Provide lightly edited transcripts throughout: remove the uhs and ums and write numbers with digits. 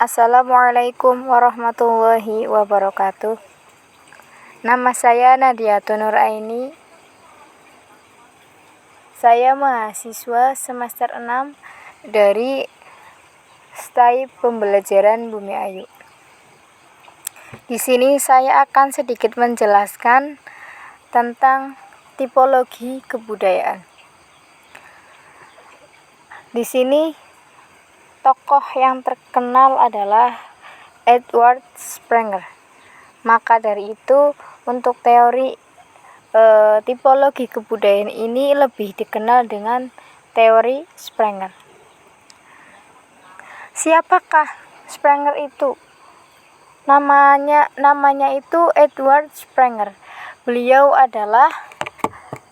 Assalamualaikum warahmatullahi wabarakatuh. Nama saya Nadiatun Nuraini. Saya mahasiswa semester 6 dari STAI Pembelajaran Bumi Ayu. Di sini saya akan sedikit menjelaskan tentang tipologi kebudayaan. Di sini tokoh yang terkenal adalah Edward Sprenger. Maka dari itu, untuk teori tipologi kebudayaan ini lebih dikenal dengan teori Sprenger. Siapakah Sprenger itu? Namanya itu Edward Sprenger. Beliau adalah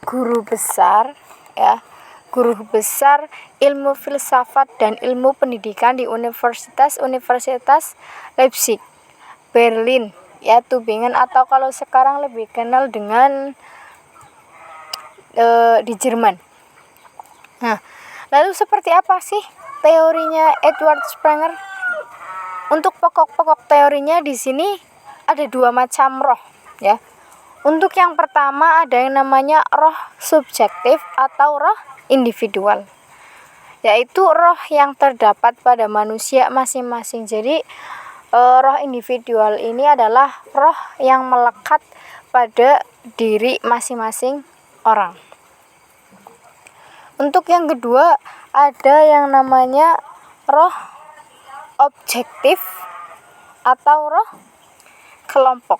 guru besar ilmu filsafat dan ilmu pendidikan di Universitas Leipzig, Berlin, Tübingen, atau kalau sekarang lebih kenal dengan di Jerman. Nah, lalu seperti apa sih teorinya Edward Sprenger? Untuk pokok-pokok teorinya di sini ada dua macam roh, ya. Untuk yang pertama ada yang namanya roh subjektif atau roh individual, yaitu roh yang terdapat pada manusia masing-masing. Jadi roh individual ini adalah roh yang melekat pada diri masing-masing orang. Untuk yang kedua ada yang namanya roh objektif atau roh kelompok.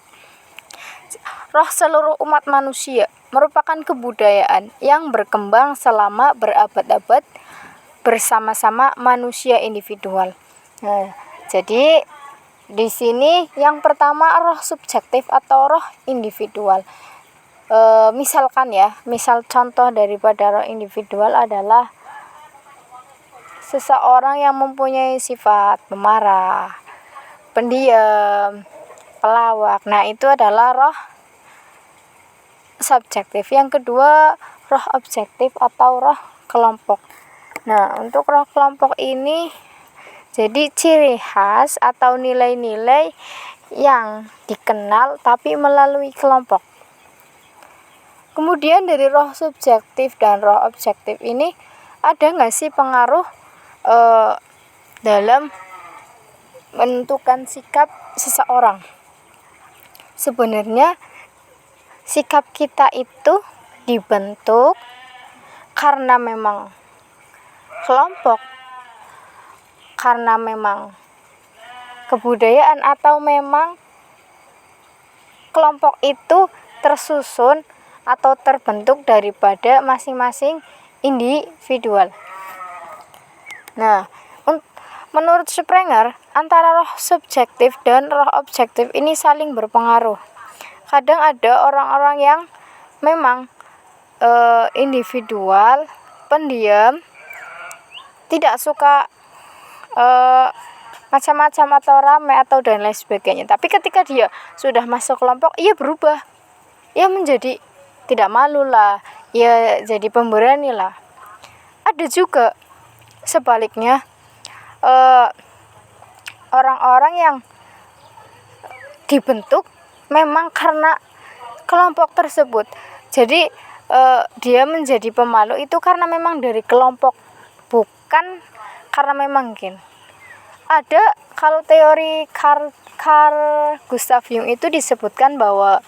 Roh seluruh umat manusia merupakan kebudayaan yang berkembang selama berabad-abad bersama-sama manusia individual. Nah, jadi di sini yang pertama roh subjektif atau roh individual. Misal contoh daripada roh individual adalah seseorang yang mempunyai sifat pemarah, pendiam, pelawak. Nah, itu adalah roh subjektif. Yang kedua, roh objektif atau roh kelompok. Nah, untuk roh kelompok ini jadi ciri khas atau nilai-nilai yang dikenal tapi melalui kelompok. Kemudian dari roh subjektif dan roh objektif ini ada nggak sih pengaruh dalam menentukan sikap seseorang? Sebenarnya sikap kita itu dibentuk karena memang kelompok, karena memang kebudayaan, atau memang kelompok itu tersusun atau terbentuk daripada masing-masing individual. Nah, menurut Sprenger, antara roh subjektif dan roh objektif ini saling berpengaruh. Kadang ada orang-orang yang memang individual, pendiam, tidak suka macam-macam atau ramai atau dan lain sebagainya. Tapi ketika dia sudah masuk kelompok, ia berubah. Ia menjadi tidak malu lah, ia jadi pemberani lah. Ada juga sebaliknya orang-orang yang dibentuk memang karena kelompok tersebut. Jadi dia menjadi pemalu itu karena memang dari kelompok, bukan karena memang gen. Ada kalau teori Carl Gustav Jung itu disebutkan bahwa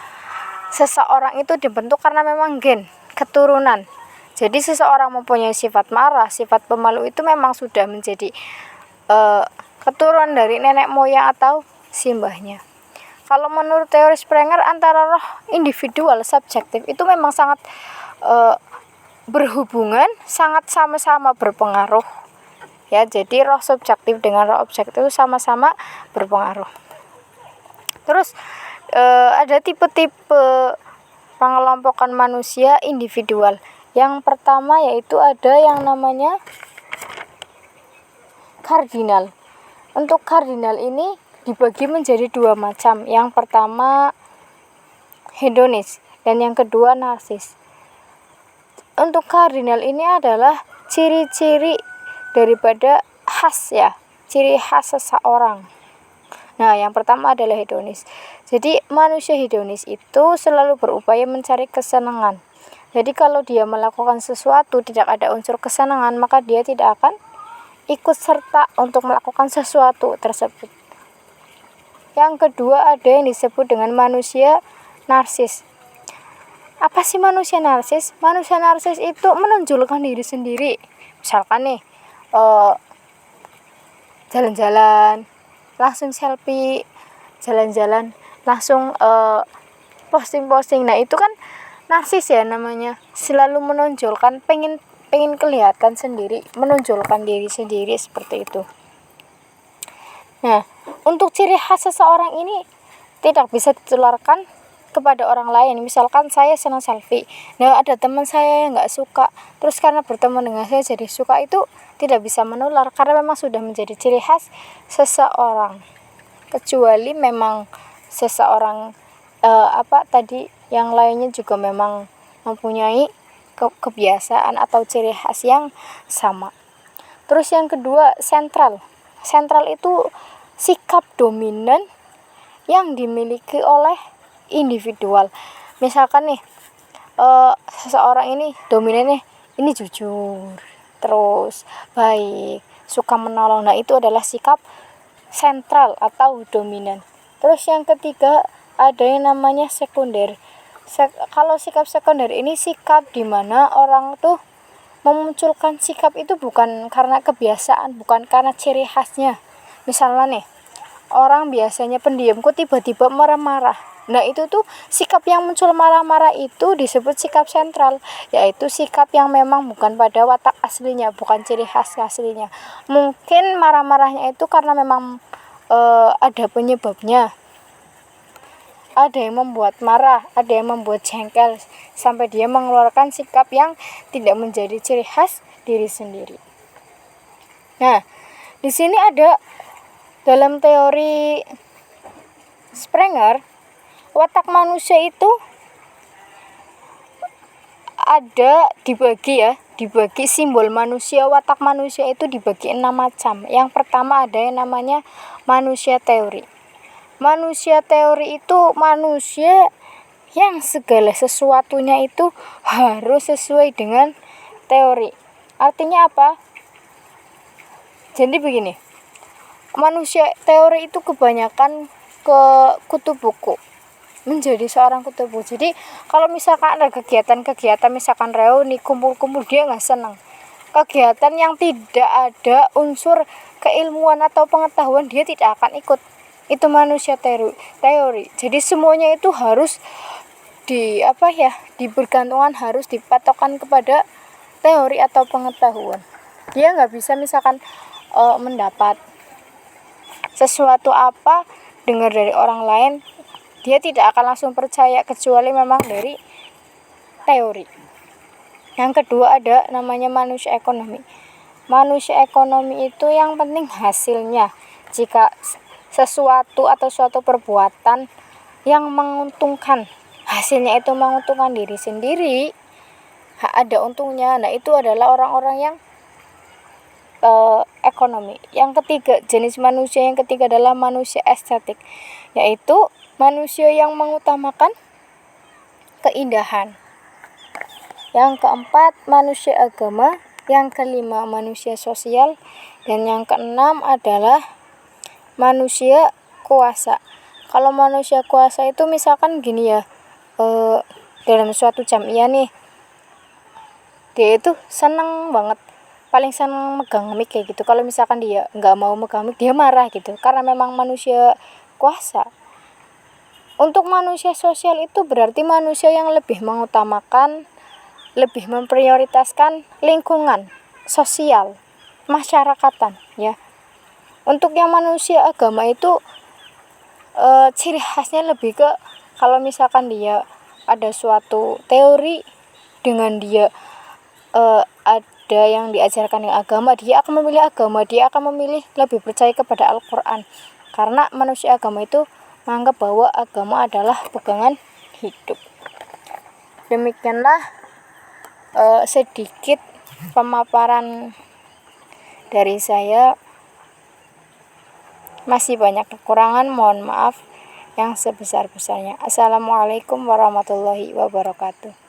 seseorang itu dibentuk karena memang gen, keturunan. Jadi seseorang mempunyai sifat marah, sifat pemalu itu memang sudah menjadi keturunan dari nenek moyang atau simbahnya. Kalau menurut teori Sprenger, antara roh individual subjektif itu memang sangat berhubungan, sangat sama-sama berpengaruh. Ya, jadi roh subjektif dengan roh objektif itu sama-sama berpengaruh. Terus ada tipe-tipe pengelompokan manusia individual. Yang pertama yaitu ada yang namanya kardinal. Untuk kardinal ini dibagi menjadi dua macam. Yang pertama hedonis dan yang kedua narsis. Untuk kardinal ini adalah ciri-ciri daripada khas, ya. ciri khas seseorang. Nah, yang pertama adalah hedonis. Jadi manusia hedonis itu selalu berupaya mencari kesenangan. Jadi kalau dia melakukan sesuatu tidak ada unsur kesenangan, maka dia tidak akan ikut serta untuk melakukan sesuatu tersebut. Yang kedua ada yang disebut dengan manusia narsis. Apa sih manusia narsis? Manusia narsis itu menonjolkan diri sendiri. Misalkan nih, jalan-jalan langsung selfie, jalan-jalan langsung posting-posting. Nah, itu kan narsis ya namanya. Selalu menonjolkan, pengen kelihatan sendiri, menonjolkan diri sendiri seperti itu. Nah, untuk ciri khas seseorang ini tidak bisa ditularkan kepada orang lain. Misalkan saya senang selfie, nah ada teman saya yang nggak suka, terus karena bertemu dengan saya jadi suka, itu tidak bisa menular karena memang sudah menjadi ciri khas seseorang. Kecuali memang seseorang yang lainnya juga memang mempunyai kebiasaan atau ciri khas yang sama. Terus yang kedua, sentral. Sentral itu sikap dominan yang dimiliki oleh individual. Misalkan nih, seseorang ini dominannya ini jujur, terus baik, suka menolong. Nah, itu adalah sikap sentral atau dominan. Terus yang ketiga ada yang namanya sekunder. Kalau sikap sekunder ini sikap di mana orang tuh memunculkan sikap itu bukan karena kebiasaan, bukan karena ciri khasnya. Misalnya nih, orang biasanya pendiam kok tiba-tiba marah-marah. Nah, itu tuh sikap yang muncul marah-marah itu disebut sikap sentral, yaitu sikap yang memang bukan pada watak aslinya, bukan ciri khas aslinya. Mungkin marah-marahnya itu karena memang ada penyebabnya. Ada yang membuat marah, ada yang membuat jengkel sampai dia mengeluarkan sikap yang tidak menjadi ciri khas diri sendiri. Nah, di sini ada dalam teori Sprenger, watak manusia itu ada dibagi simbol manusia, watak manusia itu dibagi 6 macam. Yang pertama ada yang namanya manusia teori. Manusia teori itu manusia yang segala sesuatunya itu harus sesuai dengan teori. Artinya apa? Jadi begini, manusia teori itu kebanyakan ke kutu buku, menjadi seorang kutu buku. Jadi kalau misalkan ada kegiatan misalkan reuni, kumpul-kumpul, dia nggak senang. Kegiatan yang tidak ada unsur keilmuan atau pengetahuan, dia tidak akan ikut. Itu manusia teori. Jadi semuanya itu harus dibergantungkan, harus dipatokkan kepada teori atau pengetahuan. Dia nggak bisa misalkan mendapat sesuatu apa dengar dari orang lain, dia tidak akan langsung percaya kecuali memang dari teori. Yang kedua ada namanya manusia ekonomi. Manusia ekonomi itu yang penting hasilnya. Jika sesuatu atau suatu perbuatan yang menguntungkan, hasilnya itu menguntungkan diri sendiri, ada untungnya. Nah, itu adalah orang-orang yang ekonomi. Yang ketiga, jenis manusia yang ketiga adalah manusia estetik, yaitu manusia yang mengutamakan keindahan. Yang keempat, manusia agama. Yang kelima, manusia sosial. Dan yang keenam adalah manusia kuasa. Kalau manusia kuasa itu misalkan gini ya, dalam suatu jamiah nih, dia itu seneng banget, paling seneng megang mic kayak gitu. Kalau misalkan dia nggak mau megang mic, dia marah gitu, karena memang manusia kuasa. Untuk manusia sosial itu berarti manusia yang lebih mengutamakan, lebih memprioritaskan lingkungan sosial, masyarakatan, ya. Untuk yang manusia agama itu ciri khasnya lebih ke kalau misalkan dia ada suatu teori dengan dia ada yang diajarkan yang agama, dia akan memilih agama, dia akan memilih lebih percaya kepada Al-Quran, karena manusia agama itu menganggap bahwa agama adalah pegangan hidup. Demikianlah sedikit pemaparan dari saya Masih banyak kekurangan, mohon maaf yang sebesar-besarnya. Assalamualaikum warahmatullahi wabarakatuh.